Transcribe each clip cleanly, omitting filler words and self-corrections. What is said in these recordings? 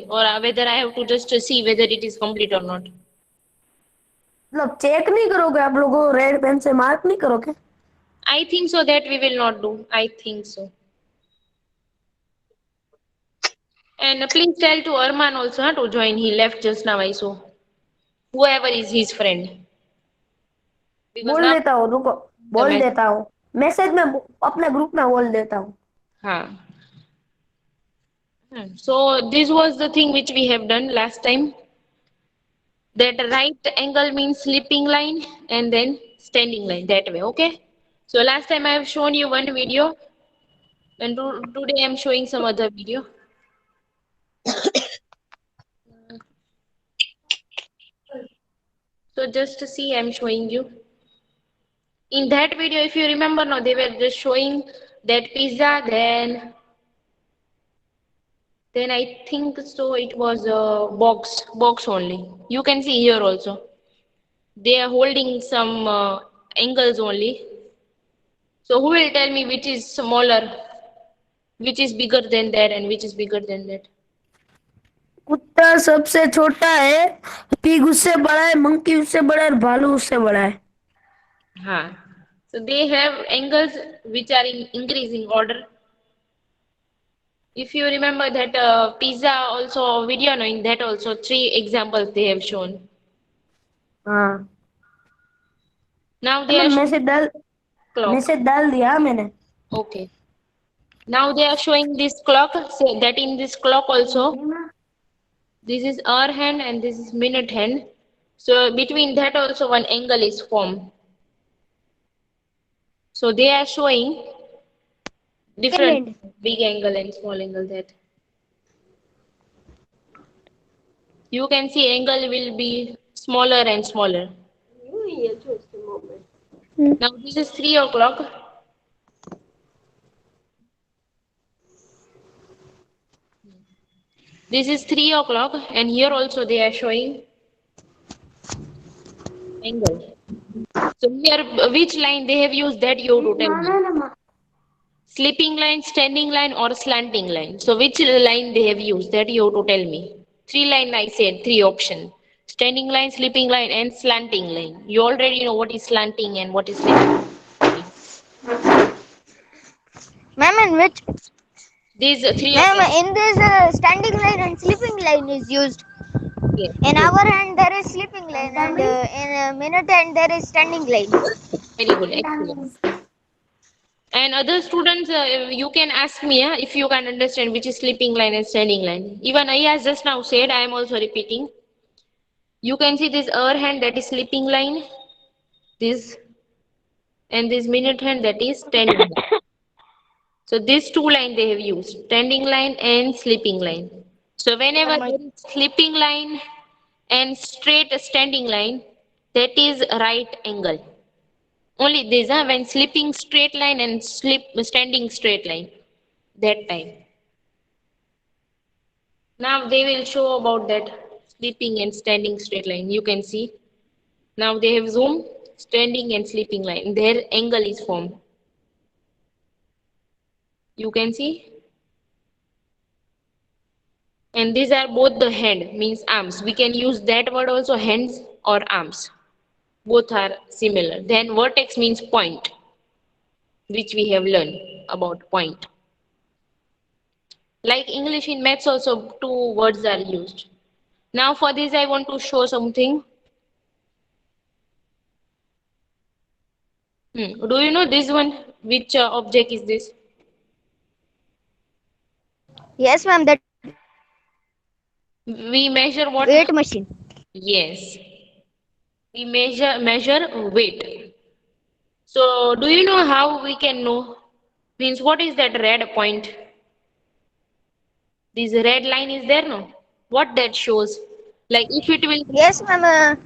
or whether I have to just see whether it is complete or not. मतलब check नहीं करोगे आप लोगों, रेड पेन से मार्क नहीं करोगे? I think so that we will not do. I think so. And please tell to Arman also to join. He left just now, I saw. Whoever is his friend. Because बोल now देता हूँ, रुको, the बोल message. देता हूँ, message में अपने group में बोल देता हूँ। हाँ. So this was the thing which we have done last time. That right angle means sleeping line and then standing line that way. Okay. So last time I have shown you one video, and today I am showing some other video. So just to see, I am showing you. In that video, if you remember, no, they were just showing that pizza. Then I think so. It was a box only. You can see here also. They are holding some angles only. So who will tell me which is smaller, which is bigger than that, and which is bigger than that? कुत्ता सबसे छोटा है, pig उससे बड़ा है, monkey उससे बड़ा है और भालू उससे बड़ा है। Huh. So they have angles which are in increasing order. If you remember that pizza also video, knowing that also three examples they have shown. हाँ, Now they मतलब are showing मैसेज डाल, clock. मैसेज डाल दिया मैंने। Okay. Now they are showing this clock. So that in this clock also, this is hour hand and this is minute hand. So between that also one angle is formed. So they are showing different second. big angle and small angle that you can see angle will be smaller and smaller. Now this is 3 o'clock. This is 3 o'clock and here also they are showing angle. So here which line they have used that you have to tell me. Sleeping line, standing line or slanting line. So which line they have used that you have to tell me. Three line I said, three option. Standing line, sleeping line and slanting line. You already know what is slanting and what is sleeping. Ma'am, in which, These three ma'am, options. in this standing line and sleeping line is used. Yes, In good. our hand there is sleeping line, and in a minute hand there is standing line. Very good, excellent. And other students, you can ask me if you can understand which is sleeping line and standing line. Even I has just now said, I am also repeating. You can see this hour hand that is sleeping line, this and this minute hand that is standing line. So these two line they have used, standing line and sleeping line. So whenever there is sleeping line and straight standing line, that is right angle. Only this, when sleeping straight line and standing straight line, that time. Now they will show about that sleeping and standing straight line. You can see. Now they have zoom, standing and sleeping line. Their angle is formed. You can see. And these are both the hand, means arms. We can use that word also, hands or arms. Both are similar. Then vertex means point, which we have learned about point. Like English in maths also, two words are used. Now for this I want to show something. Do you know this one? Which object is this? Yes, ma'am, that We measure what? weight machine. Yes, we measure weight. So do you know how we can know? Means what is that red point? This red line is there, no? What that shows? Like if it will. Yes, ma'am.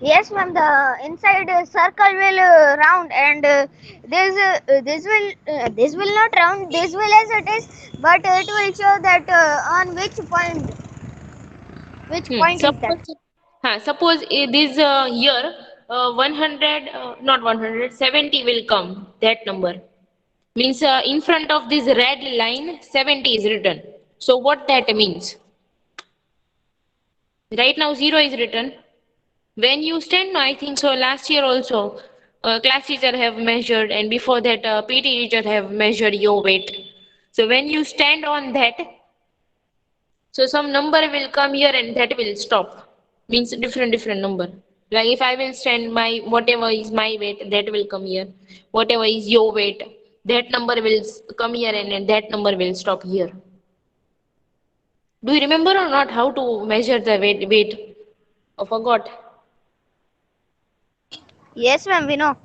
Yes, ma'am. The inside circle will round, and this will not round. This will as it is, but it will show that on which point. Which point is that? Suppose this year 100, not 100, 70 will come, that number. Means in front of this red line 70 is written. So what that means? Right now 0 is written. When you stand, no, I think so last year also class teacher have measured, and before that PT teacher have measured your weight. So when you stand on that, so some number will come here and that will stop. Means different number. Like if I will stand, my whatever is my weight, that will come here. Whatever is your weight, that number will come here, and that number will stop here. Do you remember or not how to measure the weight? I forgot. Yes, ma'am, we know.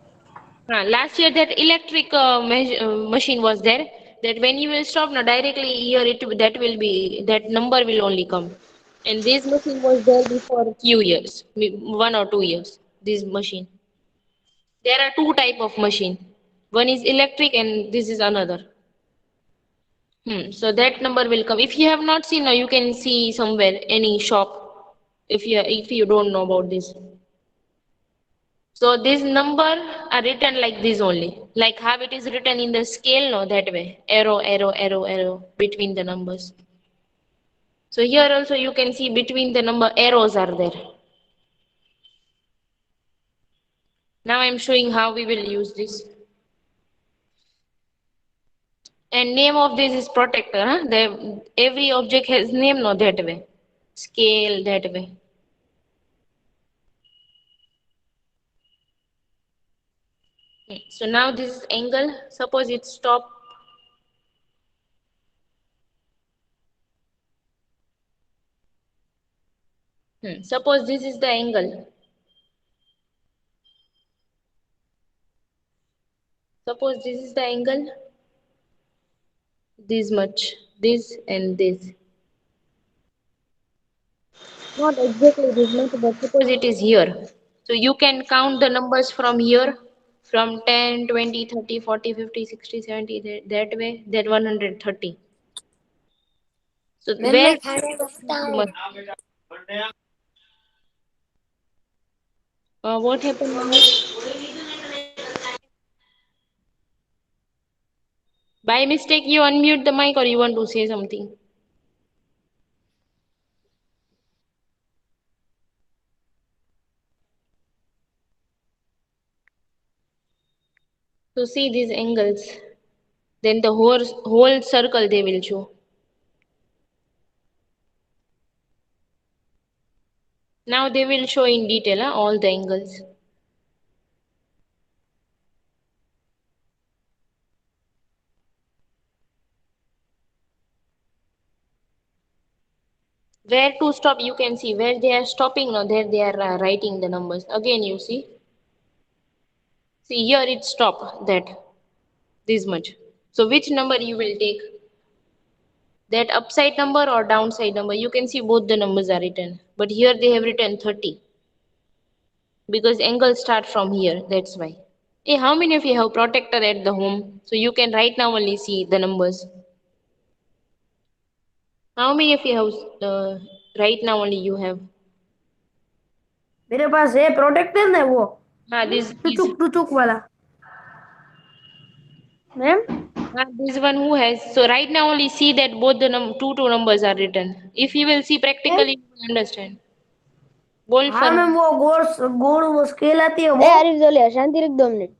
Last year that electric machine was there. That when you will stop now directly here, that will be that number will only come. And this machine was there before a few years, 1 or 2 years. This machine. There are two type of machine. One is electric and this is another. So that number will come. If you have not seen now, you can see somewhere any shop. If you don't know about this. So this number are written like this only, like how it is written in the scale, no, that way, arrow, arrow, arrow, arrow between the numbers. So here also you can see between the number arrows are there. Now I'm showing how we will use this. And name of this is protector. Huh? Every object has name, no, that way. Scale that way. So now this is angle. Suppose it stop. Suppose this is the angle. Suppose this is the angle. This much. This and this. Not exactly this much, but suppose it is here. So you can count the numbers from here, from 10, 20, 30, 40, 50, 60, 70, that way, that 130. So ma'am where मैं खाना खाता हूँ. what happened now? By mistake, you unmute the mic or you want to say something? So see these angles, then the whole circle they will show. Now they will show in detail all the angles. Where to stop, you can see where they are stopping now, there they are writing the numbers. Again, you see. See here it stop that this much. So which number you will take? That upside number or downside number? You can see both the numbers are written. But here they have written 30 because angle start from here. That's why. Hey, how many of you have protector at the home? So you can right now only see the numbers. How many of you have right now only you have? मेरे पास है protector ना वो This टुचुक वाला. Ma'am this one who has. So right now only see that both the two numbers are written. If you will see practically, you will understand. Bold हाँ for ma'am वो गोल वो scale आती है Hey, वो. Arif Zolia, Shanti Rik 2 minutes.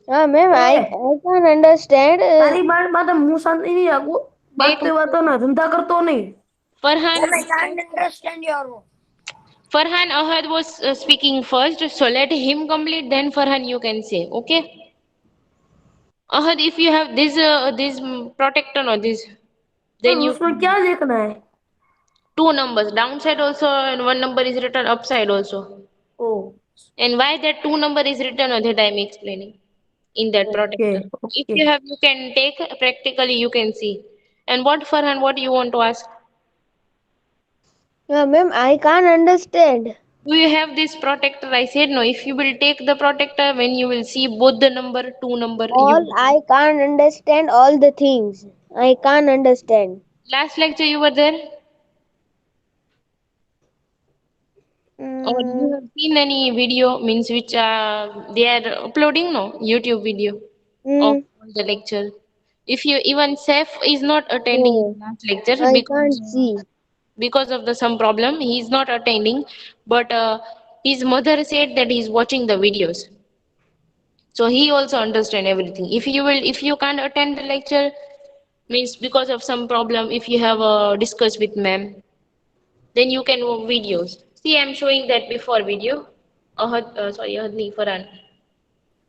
Ma'am, I A can't understand. તારી બાત હું શાંતિ નહીં રાખું. બાત पे વાતો ना धंधा करतो नहीं. Farhan, I can't understand your. Farhan Ahad was speaking first, so let him complete. Then Farhan, you can say, okay? Ahad, if you have this protector or this, पर then you उसमें क्या देखना है? two numbers downside also, and one number is written upside also. Oh And why that two number is written, or that I am explaining in that okay protector. If okay. you have, you can take practically. You can see. And what Farhan, what you want to ask? Ma'am, I can't understand. Do you have this protector? I said no. If you will take the protector, when you will see both the number, two number, All you. I can't understand all the things. I can't understand. Last lecture you were there, or you Mm, have seen any video? Means which they are uploading no YouTube video of mm, all the lecture. If you even Seth is not attending Oh, the last lecture I can't see. because of the some problem, he is not attending. But his mother said that he is watching the videos, so he also understand everything. If you can't attend the lecture, means because of some problem, if you have discussed with ma'am, then you can watch videos. See, I'm showing that before video. Sorry, Ahadni, Farhan,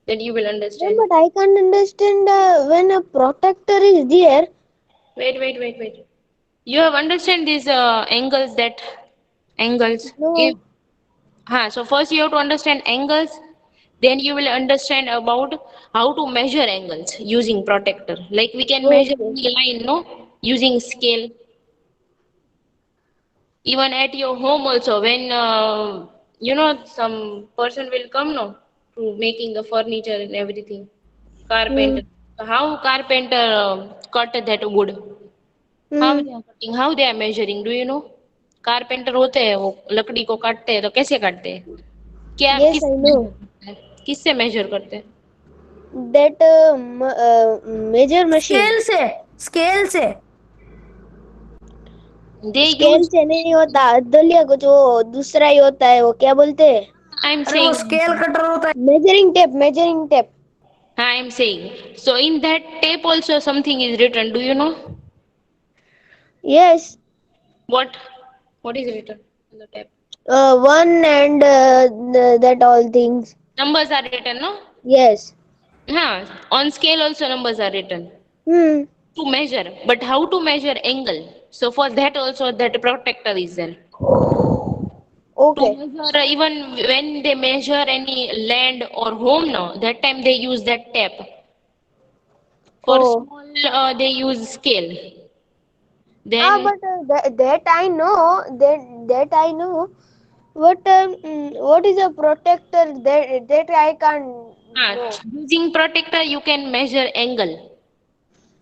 that you will Ma'am, understand. but I can't understand when a protector is there. Wait. You have understand these angles that angles. If No. so first you have to understand angles, then you will understand about how to measure angles using protector. Like we can measure Okay. any line, no, using scale. Even at your home also, when some person will come, no, to making the furniture and everything, Hmm. carpenter. How carpenter cut that wood? How Hmm. they are cutting? How they are measuring? Do you know? Carpenter होते हैं, वो लकड़ी को काटते हैं, तो कैसे काटते हैं? क्या Yes, किस I measure know. करते हैं? किससे मेजर करते हैं? That major machine. स्केल से They स्केल use. से नहीं होता, अदलिया कुछ वो दूसरा ही होता है, वो क्या बोलते हैं? I'm अरे वो saying. स्केल कटर होता है. Measuring tape, measuring tape. I'm saying. So in that tape also something is written. Do you know Yes. what? What is written on the tape? One and that all things. Numbers are written, no? Yes. Yeah. On scale also numbers are written Hmm. to measure. But how to measure angle? So for that also that protector is there. To Okay. measure even when they measure any land or home now, that time they use that tape. For Oh. small, they use scale. Ah, Then but that I know. That I know. But what is a protector? That I can't know. using protector, you can measure angle.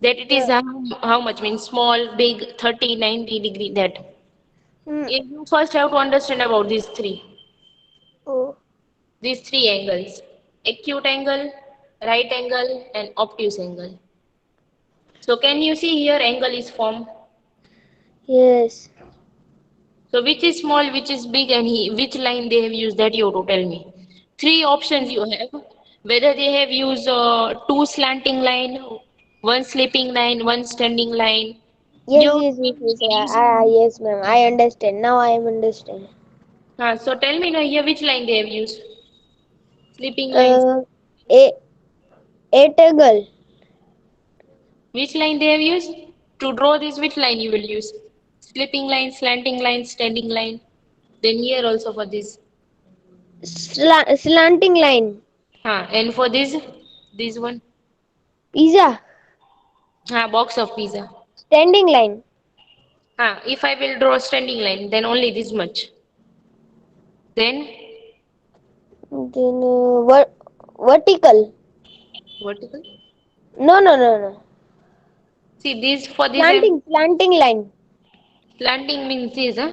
That it is Yeah. how much means small, big, 30, 90 degree. That Hmm. you first have to understand about Oh. these three angles: acute angle, right angle, and obtuse angle. So can you see here angle is formed? Yes. So which is small, which is big, and which line they have used, that you have to tell me. Three options you have. Whether they have used two slanting line, one sleeping line, one standing line. Yes, You yes, yes, when yes. they are using. Yes, ma'am. I understand. Now I am understand. So tell me now here which line they have used. Sleeping lines. Uh, a a toggle. Which line they have used? To draw this, which line you will use? Sleeping line, slanting line, standing line. Then here also for this. Slanting line. And for this one. Pizza. Box of pizza. Standing line. If I will draw standing line, then only this much. Then Then vertical. vertical. No, no, no, no. See this for this I'm Slanting line. slanting means this, huh?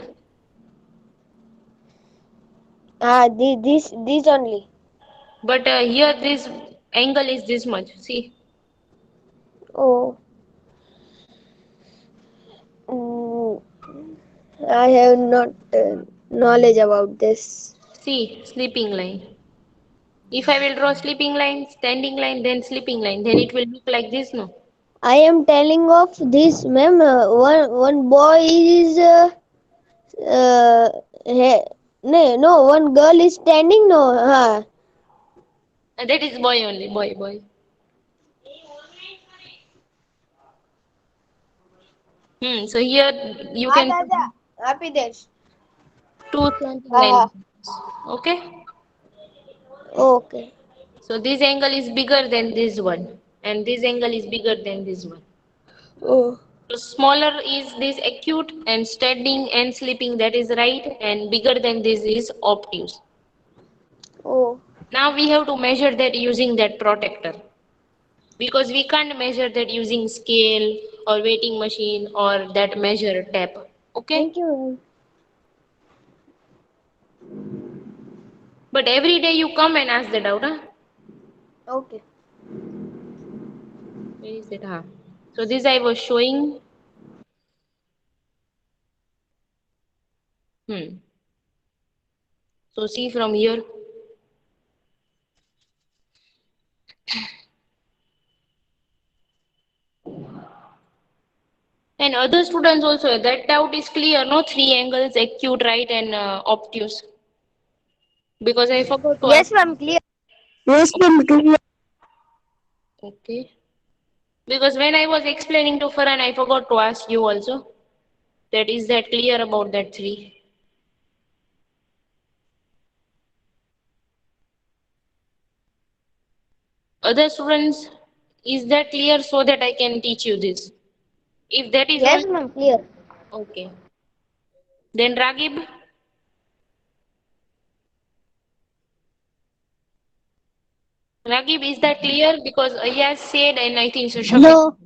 This only. But here this angle is this much. See, Oh, mm, I have not knowledge about this. see sleeping line. If I will draw sleeping line, standing line, then sleeping line, then it will look like this, no? I am telling of this, ma'am. One boy is no, one girl is standing. No, That is boy only, boy. So here you can put दादा happy days. two slanting line. हाँ Okay. okay. So this angle is bigger than this one, and this angle is bigger than this one. Oh, So smaller is this acute, and standing and sleeping, that is right, and bigger than this is obtuse. oh, Now we have to measure that using that protector, because we can't measure that using scale or weighting machine or that measure tape. thank Okay? you. But every day you come and ask that out, huh? Okay. Where is it? Huh? So this I was showing. So see from here. And other students also, that doubt is clear, no? Three angles, acute, right, and obtuse. Because I forgot to ask. Yes, ma'am, clear. Yes, ma'am. Clear. Okay. Because when I was explaining to Farhan, I forgot to ask you also. That is that clear about that three? Other students, is that clear so that I can teach you this? If that is all, Yes, ma'am, clear. okay. Then Ragib, Ragib, is that clear? Because Ayaz said, and I think so, Shafiq. Hello.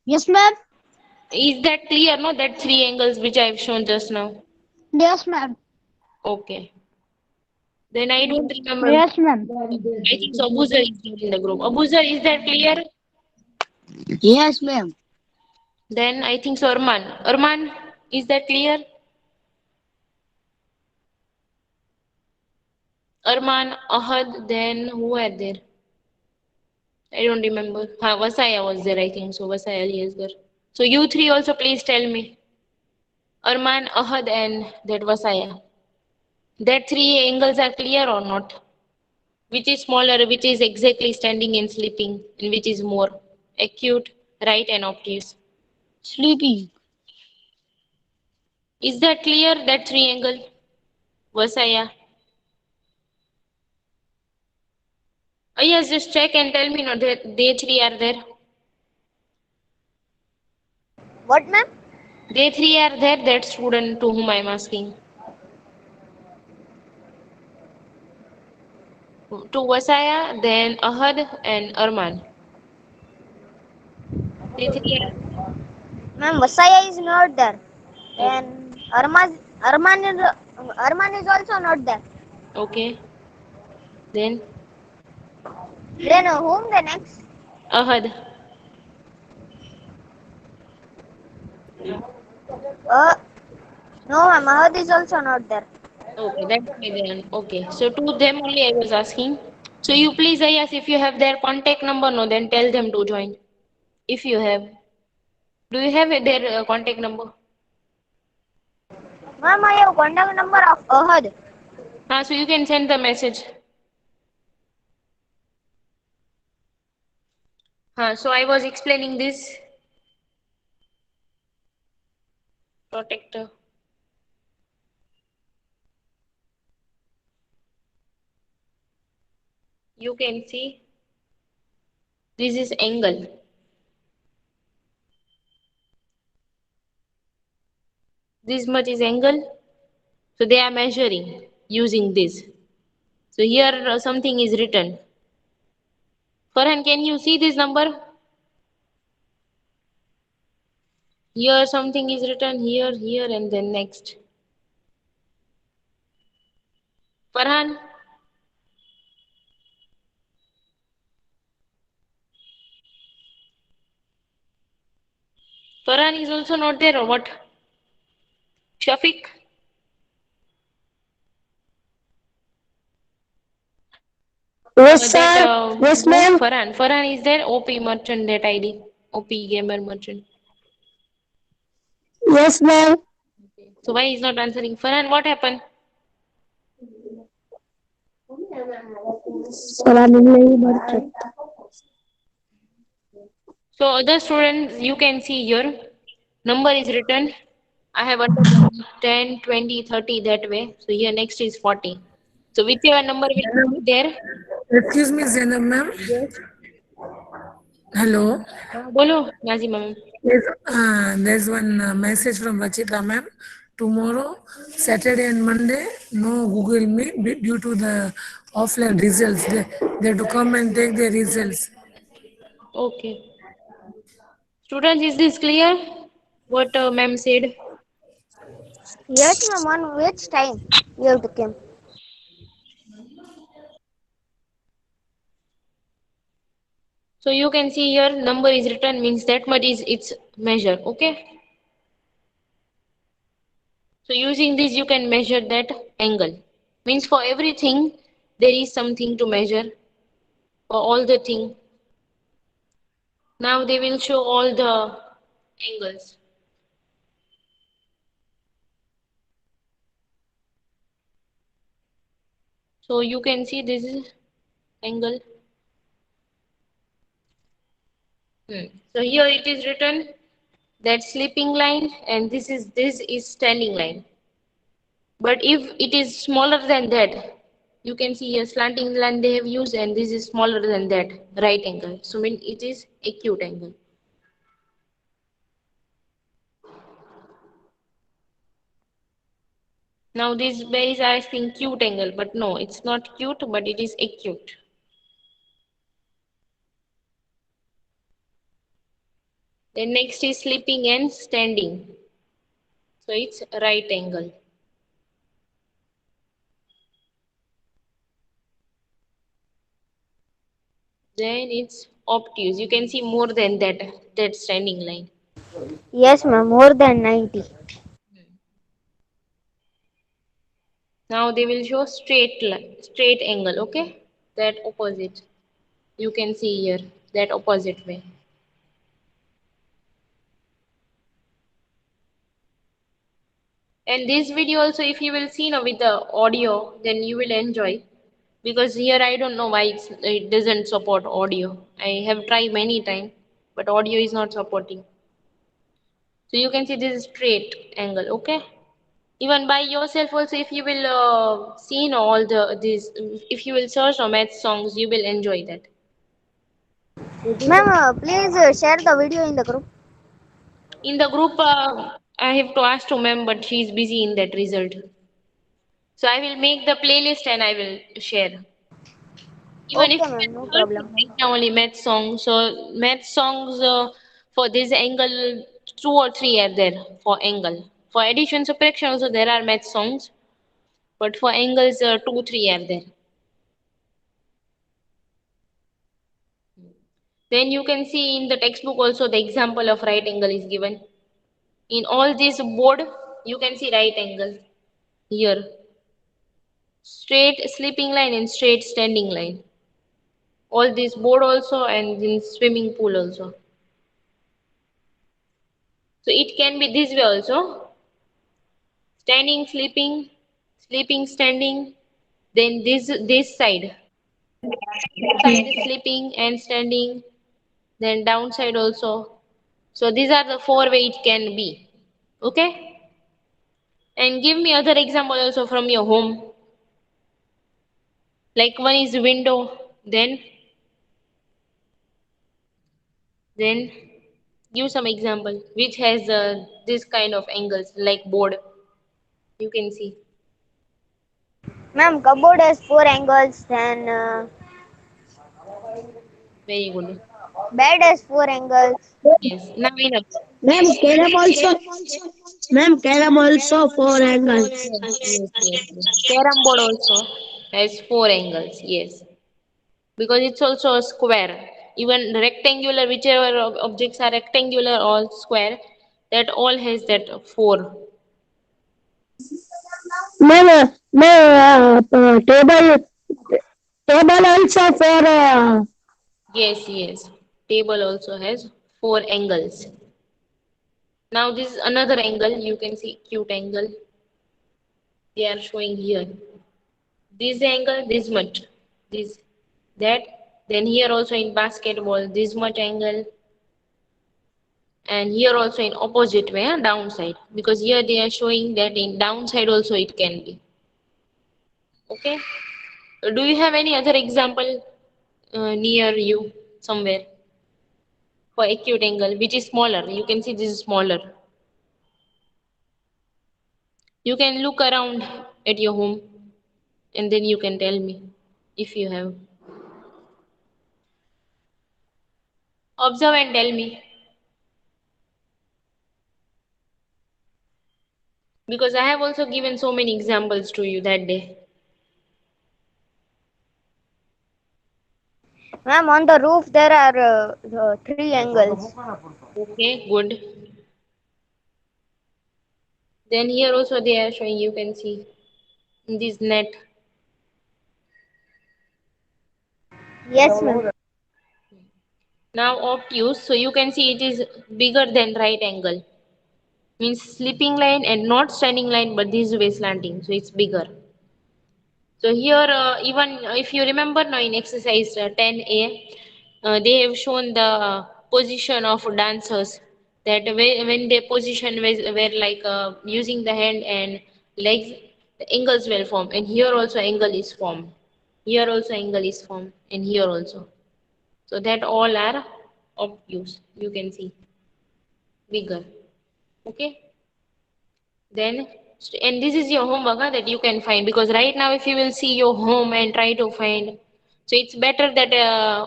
Yes, ma'am. Is that clear? No, that three angles which I have shown just now. Yes, ma'am. Okay. Then I don't remember. Yes, ma'am. I think so. Abuzar is there in the group. Abuzar, is that clear? Yes, ma'am. Then I think so. Arman. Arman, is that clear? Arman, Ahad, then who are there? I don't remember. Ha, Vasaya was there, I think so. Vasaya Ali is there. So you three also please tell me. Arman, Ahad, and that Vasaya. That three angles are clear or not? Which is smaller, which is exactly standing and sleeping, and which is more acute, right, and obtuse. Sleeping. Is that clear? That three angle? Vasaya. Oh, yes, just check and tell me, no, that they three are there. What, ma'am? They three are there, that student to whom I am asking. To Vasaya, then Ahad and Arman. They three are Ma'am, Vasaya is not there. there. Then Arman is also not there. Okay. Then Then whom the next? Ahad. Uh, no, ma'am, Ahad is also not there. Okay, that's my then. Okay. So to them only I was asking. So you please, I ask if you have their contact number, no, then tell them to join. If you have. Do you have their contact number? Ma'am, I have contact number of Ahad. So you can send the message. So I was explaining this protector. You can see this is angle. This much is angle. So they are measuring using this. So here something is written. Farhan, can you see this number? Here something is written here, here, and then next. Farhan, Farhan is also not there or what? Shafiq? Yes, That sir. Yes, who? ma'am. Farhan. Farhan is there. OP merchant that ID. OP gamer merchant. Yes, ma'am. So why is not answering? Farhan, what happened? Surrounding merchant. So other students, you can see your number is written. I have underlined 10, 20, 30 that way. So here next is 40. So whichever number will be there. Excuse me, Zainab ma'am. Yes. Hello. बोलो Nazima ma'am. There's one message from Rachita ma'am. Tomorrow, Saturday and Monday, no Google Meet due to the offline results. They have to come and take their results. Okay. Students, is this clear? What ma'am said? Yes, ma'am, on which time you have to come? So you can see here number is written means that much is its measure. Okay. So using this you can measure that angle. Means for everything there is something to measure for all the thing. Now they will show all the angles. So you can see this is angle. So here it is written that sleeping line and this is standing line. But if it is smaller than that, you can see a slanting line they have used and this is smaller than that, right angle. So mean it is acute angle. Now this guy is asking acute angle, but no, it's not acute, but it is acute. Then next is sleeping and standing. So it's right angle. Then it's obtuse. You can see more than that standing line. Yes, ma'am. More than 90. Now they will show straight line, straight angle. Okay, that opposite. You can see here that opposite way. And this video also, if you will see now with the audio, then you will enjoy. Because here I don't know why it doesn't support audio. I have tried many times, but audio is not supporting. So you can see this is straight angle. Okay. Even by yourself also, if you will see all this, if you will search on math songs, you will enjoy that. Ma'am, please share the video in the group. In the group, I have to ask to ma'am, but she is busy in that result. So I will make the playlist and I will share. Even if Okay, you ma'am. can No search problem. right now only math songs, so math songs for this angle, two or three are there for angle. For addition subtraction also there are math songs, but for angles, two, three are there. Then you can see in the textbook also the example of right angle is given. In all this board, you can see right angle here. Straight sleeping line and straight standing line. All this board also and in swimming pool also. So it can be this way also. Standing, sleeping, sleeping, standing. Then this side. Side sleeping and standing. Then downside also. So these are the four way it can be. Okay? And give me other example also from your home. Like one is window, then give some example which has this kind of angles like board. You can see. Ma'am, cupboard has four angles. Then Very good. bed has four angles. Yes. Now enough. Ma'am, carom also four angles. Yes, yes, yes, yes. Carom board also has four angles. Yes. Because it's also a square. Even rectangular, whichever objects are rectangular or square, that all has that four. Ma'am, table also for Yes, yes. Table also has four angles. Now this is another angle. You can see acute angle. They are showing here. This angle, this much. This, that. Then here also in basketball, this much angle. And here also in opposite way, downside. Because here they are showing that in downside also it can be. Okay. Do you have any other example near you somewhere for acute angle, which is smaller? You can see this is smaller. You can look around at your home and then you can tell me if you have. Observe and tell me because I have also given so many examples to you that day. Ma'am, on the roof there are three angles. Okay, good. Then here also they are showing, you can see in this net. Yes, ma'am. Now obtuse, so you can see it is bigger than right angle. Means sleeping line and not standing line, but this way slanting, so it's bigger. So here, even if you remember now in exercise 10A, they have shown the position of dancers, that when they position were like using the hand and legs, the angles will form, and here also angle is formed. Here also angle is formed, and here also. So that all are obtuse. You can see bigger. Okay. Then, and this is your homework that you can find, because right now if you will see your home and try to find, so it's better that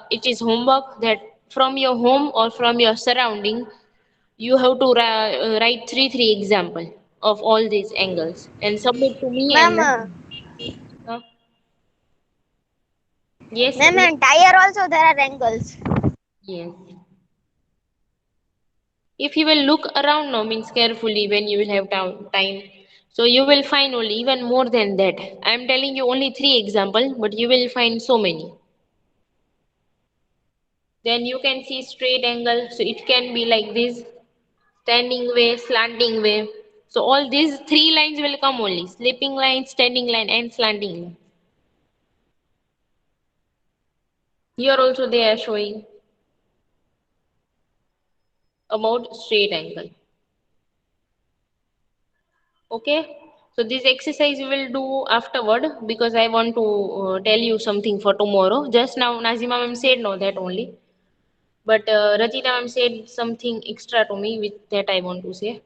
it is homework that from your home or from your surrounding, you have to write three example of all these angles and submit to me Ma'am, and uh, yes, ma'am, and tire also there are angles. yes. If you will look around now, means carefully when you will have time, so you will find only even more than that. I am telling you only three example, but you will find so many. Then you can see straight angle, so it can be like this, standing way, slanting way. So all these three lines will come only: sleeping line, standing line, and slanting line. Here also they are showing about straight angle. Okay, so this exercise we will do afterward, because I want to tell you something for tomorrow. Just now Nazima ma'am said no, that only, but Rajita ma'am said something extra to me with that I want to say.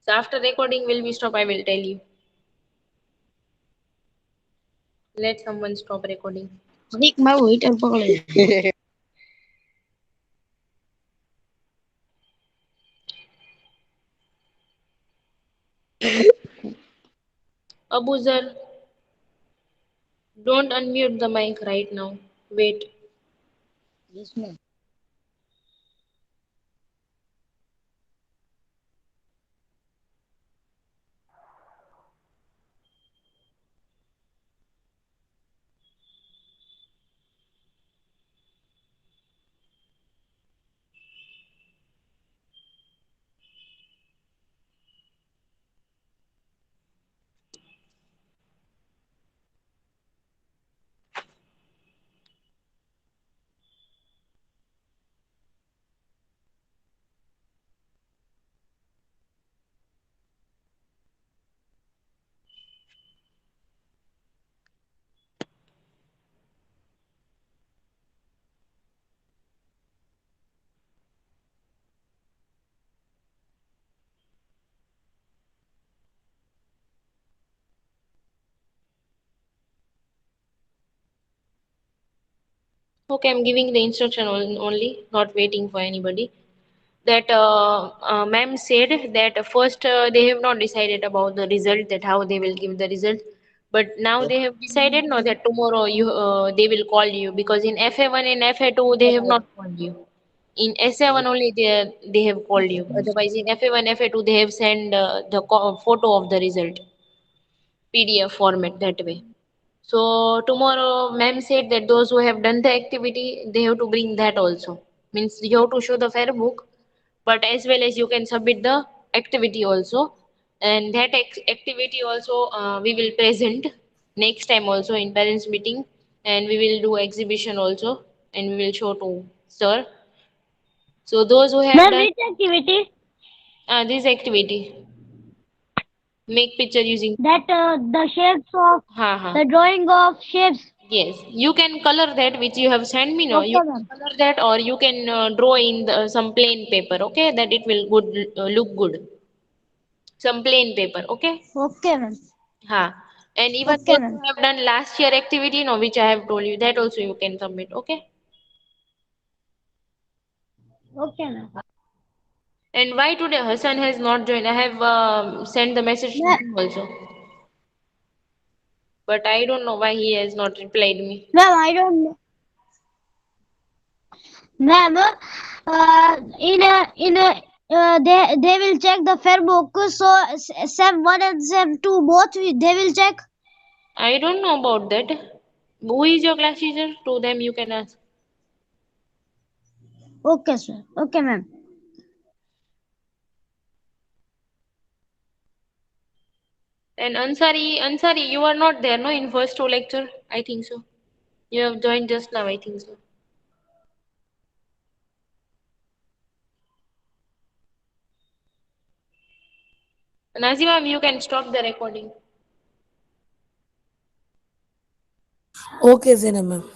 So after recording will be stop, I will tell you. Let someone stop recording. Dik mau itu boleh. Abuzar, don't unmute the mic right now. Wait. Yes, ma'am. Okay, I'm giving the instruction only, not waiting for anybody. That ma'am said that first they have not decided about the result, that how they will give the result, but now they have decided no, that tomorrow you they will call you, because in FA1 and FA2 they have not called you. In SA1 only they have called you. Otherwise in FA1, FA2 they have sent the photo of the result, PDF format that way. So tomorrow, ma'am said that those who have done the activity, they have to bring that also. Means you have to show the fair book, but as well as you can submit the activity also. And that activity also we will present next time also in parents meeting, and we will do exhibition also, and we will show to sir. So those who have Ma'am, done which activity? this activity, make picture using. That the shapes of Ha ha. the drawing of shapes. Yes, you can color that which you have sent me. No, you Okay, can ma'am. color that, or you can draw in some plain paper. Okay, that it will good look good. Some plain paper. Okay. Okay, ma'am. Ha. And even Okay, those who ma'am. have done last year activity, no, which I have told you, that also you can submit. Okay. Okay, ma'am. And why today Hassan has not joined? I have sent the message to Ma'am, him also, but I don't know why he has not replied me. ma'am, I don't know. Ma'am, they will check the fair book. So Sem 1 and Sem 2 both they will check. I don't know about that. Who is your class teacher? To them you can ask. Okay, sir. Okay, ma'am. And Ansari, you are not there, no, in first two lecture? I think so. You have joined just now, I think so. Nazima, you can stop the recording. Okay, Zainab ma'am.